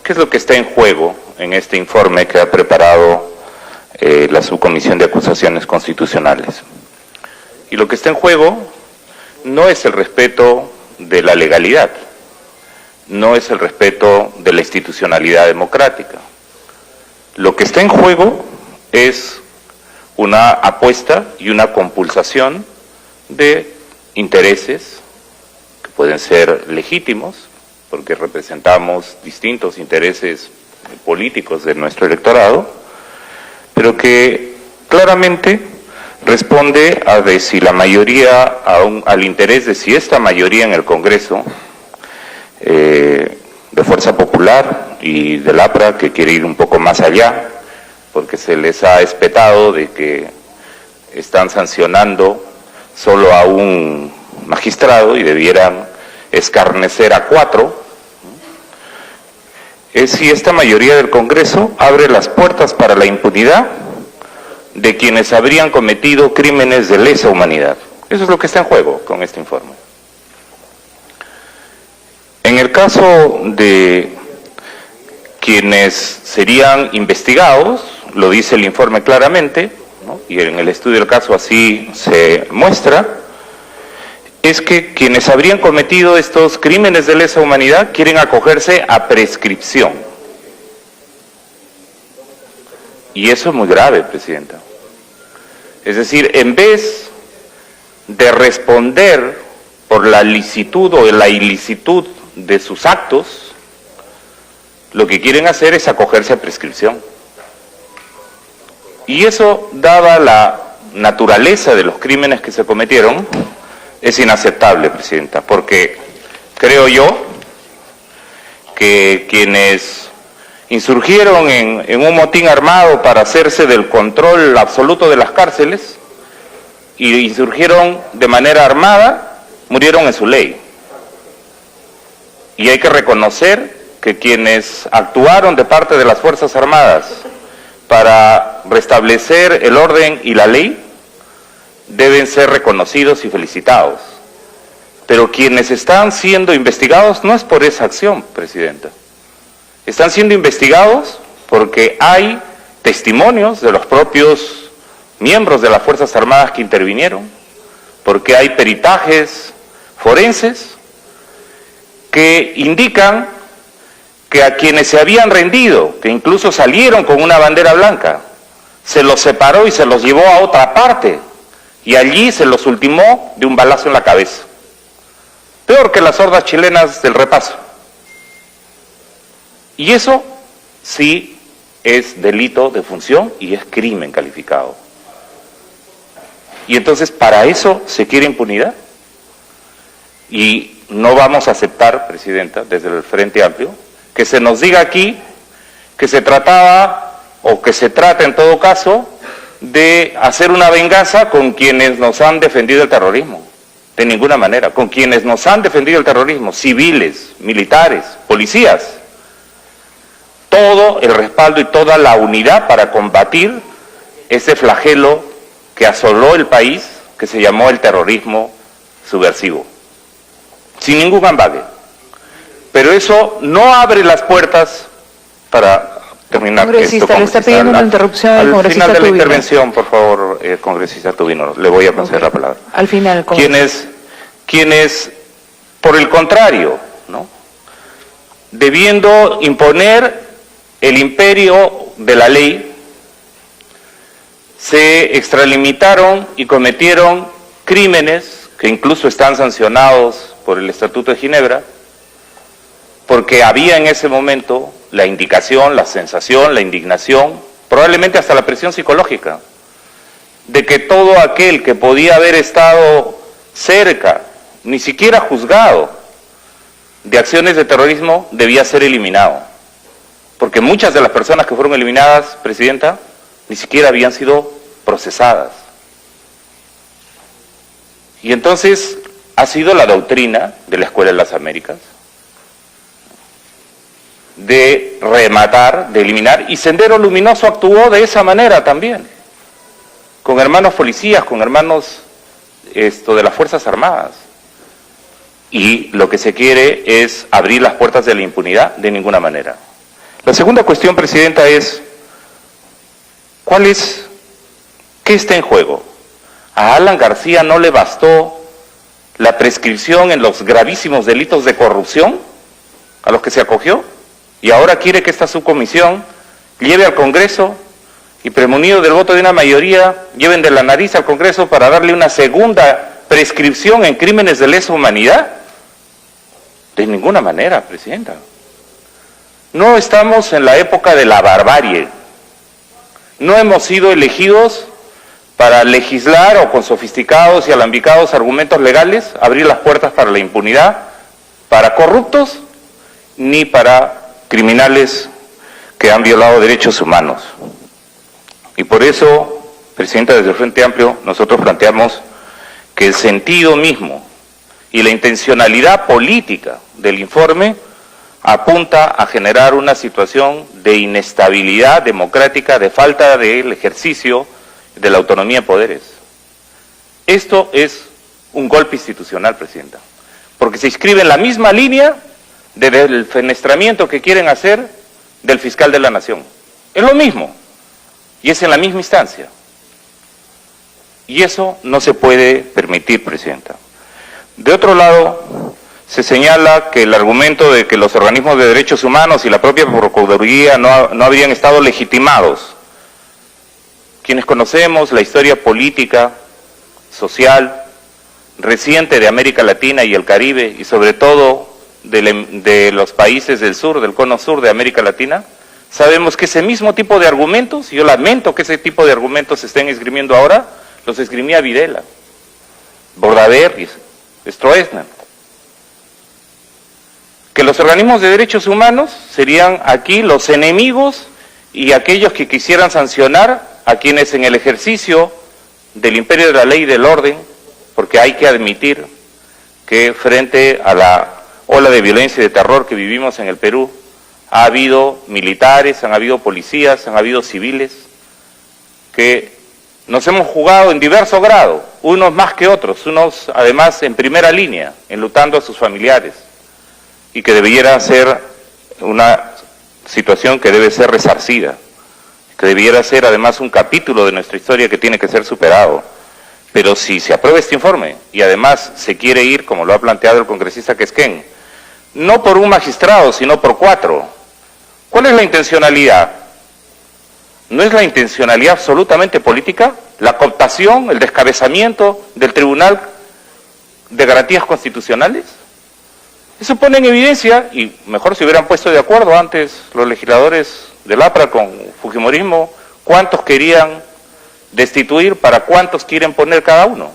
¿Qué es lo que está en juego en este informe que ha preparado la Subcomisión de Acusaciones Constitucionales? Y lo que está en juego no es el respeto de la legalidad, no es el respeto de la institucionalidad democrática. Lo que está en juego es una apuesta y una compulsación de intereses que pueden ser legítimos, porque representamos distintos intereses políticos de nuestro electorado, pero que claramente responde a de si la mayoría, al interés de si esta mayoría en el Congreso, de Fuerza Popular y del APRA, que quiere ir un poco más allá, porque se les ha espetado de que están sancionando solo a un magistrado y debieran escarnecer a 4, es si esta mayoría del Congreso abre las puertas para la impunidad de quienes habrían cometido crímenes de lesa humanidad. Eso es lo que está en juego con este informe. En el caso de quienes serían investigados, lo dice el informe claramente, ¿no? Y en el estudio del caso así se muestra, es que quienes habrían cometido estos crímenes de lesa humanidad quieren acogerse a prescripción. Y eso es muy grave, Presidenta. Es decir, en vez de responder por la licitud o la ilicitud de sus actos, lo que quieren hacer es acogerse a prescripción. Y eso, dada la naturaleza de los crímenes que se cometieron, es inaceptable, Presidenta, porque creo yo que quienes insurgieron en un motín armado para hacerse del control absoluto de las cárceles y insurgieron de manera armada, murieron en su ley. Y hay que reconocer que quienes actuaron de parte de las Fuerzas Armadas para restablecer el orden y la ley deben ser reconocidos y felicitados. Pero quienes están siendo investigados no es por esa acción, Presidenta. Están siendo investigados porque hay testimonios de los propios miembros de las Fuerzas Armadas que intervinieron, porque hay peritajes forenses que indican que a quienes se habían rendido, que incluso salieron con una bandera blanca, se los separó y se los llevó a otra parte, y allí se los ultimó de un balazo en la cabeza. Peor que las hordas chilenas del repaso. Y eso sí es delito de función y es crimen calificado. Y entonces, ¿para eso se quiere impunidad? Y no vamos a aceptar, Presidenta, desde el Frente Amplio, que se nos diga aquí que se trataba, o que se trata en todo caso, de hacer una venganza con quienes nos han defendido el terrorismo. De ninguna manera. Con quienes nos han defendido el terrorismo, civiles, militares, policías. Todo el respaldo y toda la unidad para combatir ese flagelo que asoló el país, que se llamó el terrorismo subversivo. Sin ningún ambague. Pero eso no abre las puertas para terminar esto. Le está pidiendo una interrupción al congresista final de la Tubino. intervención, por favor, congresista Tubino, le voy a conceder la palabra. Al final, quienes, por el contrario, ¿no?, debiendo imponer el imperio de la ley, se extralimitaron y cometieron crímenes que incluso están sancionados por el Estatuto de Ginebra, porque había en ese momento la indicación, la sensación, la indignación, probablemente hasta la presión psicológica, de que todo aquel que podía haber estado cerca, ni siquiera juzgado, de acciones de terrorismo, debía ser eliminado. Porque muchas de las personas que fueron eliminadas, Presidenta, ni siquiera habían sido procesadas. Y entonces ha sido la doctrina de la Escuela de las Américas de rematar, de eliminar, y Sendero Luminoso actuó de esa manera también, con hermanos policías, con hermanos de las Fuerzas Armadas. Y lo que se quiere es abrir las puertas de la impunidad, de ninguna manera. La segunda cuestión, Presidenta, es ¿qué está en juego? A Alan García no le bastó la prescripción en los gravísimos delitos de corrupción a los que se acogió, y ahora quiere que esta subcomisión lleve al Congreso y, premunido del voto de una mayoría, lleven de la nariz al Congreso para darle una segunda prescripción en crímenes de lesa humanidad. De ninguna manera, Presidenta. No estamos en la época de la barbarie. No hemos sido elegidos para legislar o con sofisticados y alambicados argumentos legales abrir las puertas para la impunidad, para corruptos, ni para criminales que han violado derechos humanos. Y por eso, Presidenta, desde el Frente Amplio, nosotros planteamos que el sentido mismo y la intencionalidad política del informe apunta a generar una situación de inestabilidad democrática, de falta del ejercicio de la autonomía de poderes. Esto es un golpe institucional, Presidenta, porque se inscribe en la misma línea del fenestramiento que quieren hacer del fiscal de la Nación. Es lo mismo, y es en la misma instancia. Y eso no se puede permitir, Presidenta. De otro lado, se señala que el argumento de que los organismos de derechos humanos y la propia Procuraduría no habrían estado legitimados. Quienes conocemos la historia política, social, reciente de América Latina y el Caribe, y sobre todo de los países del sur, del cono sur de América Latina, sabemos que ese mismo tipo de argumentos, y yo lamento que ese tipo de argumentos se estén esgrimiendo ahora, los esgrimía Videla, Bordaberry, Stroessner. Que los organismos de derechos humanos serían aquí los enemigos y aquellos que quisieran sancionar a quienes en el ejercicio del imperio de la ley y del orden, porque hay que admitir que frente a la ola de violencia y de terror que vivimos en el Perú, ha habido militares, han habido policías, han habido civiles, que nos hemos jugado en diverso grado, unos más que otros, unos además en primera línea, enlutando a sus familiares, y que debiera ser una situación que debe ser resarcida, que debiera ser además un capítulo de nuestra historia que tiene que ser superado. Pero si se aprueba este informe y además se quiere ir, como lo ha planteado el congresista Quesquén, no por un magistrado, sino por 4, ¿cuál es la intencionalidad? ¿No es la intencionalidad absolutamente política? ¿La cooptación, el descabezamiento del Tribunal de Garantías Constitucionales? Eso pone en evidencia, y mejor se hubieran puesto de acuerdo antes los legisladores del APRA con Fujimorismo, cuántos querían destituir, para cuántos quieren poner cada uno.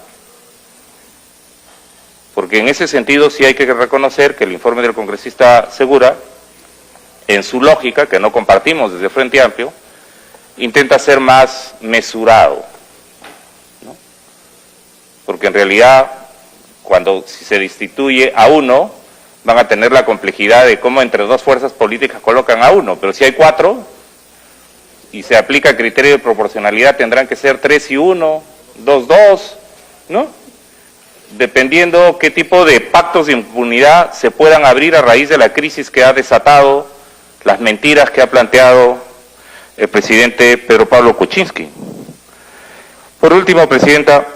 Porque en ese sentido sí hay que reconocer que el informe del congresista Segura, en su lógica, que no compartimos desde Frente Amplio, intenta ser más mesurado, ¿no? Porque en realidad, si se destituye a uno, van a tener la complejidad de cómo entre 2 fuerzas políticas colocan a uno, pero si hay 4 y se aplica el criterio de proporcionalidad, tendrán que ser 3 y 1, 2, 2, ¿no? Dependiendo qué tipo de pactos de impunidad se puedan abrir a raíz de la crisis que ha desatado las mentiras que ha planteado el presidente Pedro Pablo Kuczynski. Por último, Presidenta,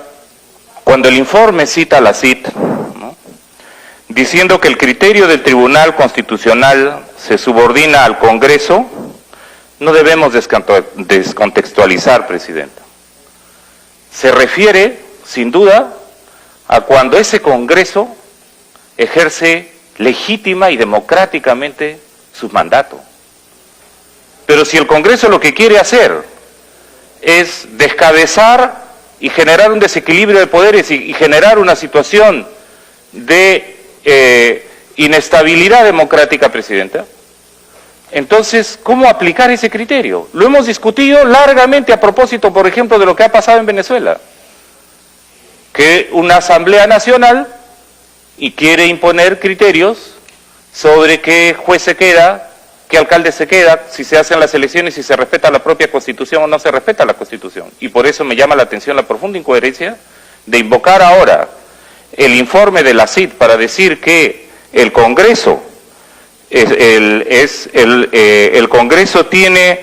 cuando el informe cita a la CID, ¿no?, diciendo que el criterio del Tribunal Constitucional se subordina al Congreso, no debemos descontextualizar, Presidenta. Se refiere, sin duda, a cuando ese Congreso ejerce legítima y democráticamente su mandato. Pero si el Congreso lo que quiere hacer es descabezar y generar un desequilibrio de poderes y generar una situación de inestabilidad democrática, Presidenta, entonces, ¿cómo aplicar ese criterio? Lo hemos discutido largamente a propósito, por ejemplo, de lo que ha pasado en Venezuela, que una Asamblea Nacional y quiere imponer criterios sobre qué juez se queda, qué alcalde se queda, si se hacen las elecciones, si se respeta la propia Constitución o no se respeta la Constitución. Y por eso me llama la atención la profunda incoherencia de invocar ahora el informe de la CID para decir que el Congreso el Congreso tiene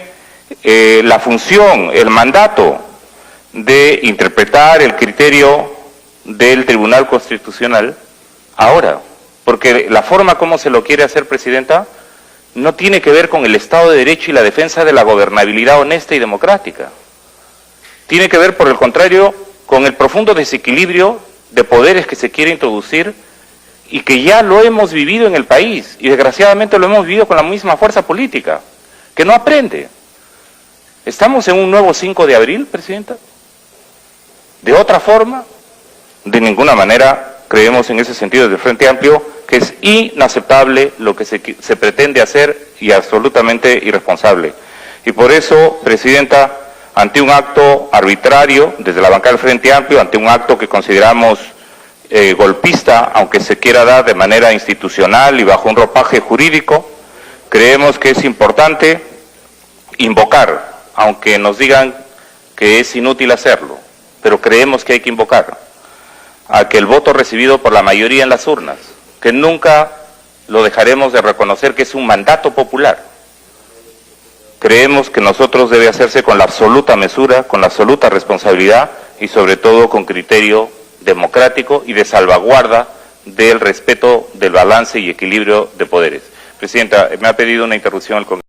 la función, el mandato de interpretar el criterio del Tribunal Constitucional ahora, porque la forma como se lo quiere hacer, Presidenta, no tiene que ver con el Estado de Derecho y la defensa de la gobernabilidad honesta y democrática. Tiene que ver, por el contrario, con el profundo desequilibrio de poderes que se quiere introducir y que ya lo hemos vivido en el país, y desgraciadamente lo hemos vivido con la misma fuerza política, que no aprende. ¿Estamos en un nuevo 5 de abril, Presidenta? ¿De otra forma? De ninguna manera. Creemos en ese sentido desde el Frente Amplio que es inaceptable lo que se pretende hacer y absolutamente irresponsable. Y por eso, Presidenta, ante un acto arbitrario desde la bancada del Frente Amplio, ante un acto que consideramos golpista, aunque se quiera dar de manera institucional y bajo un ropaje jurídico, creemos que es importante invocar, aunque nos digan que es inútil hacerlo, pero creemos que hay que invocar a que el voto recibido por la mayoría en las urnas, que nunca lo dejaremos de reconocer que es un mandato popular. Creemos que nosotros debe hacerse con la absoluta mesura, con la absoluta responsabilidad y sobre todo con criterio democrático y de salvaguarda del respeto del balance y equilibrio de poderes. Presidenta, me ha pedido una interrupción el Congreso.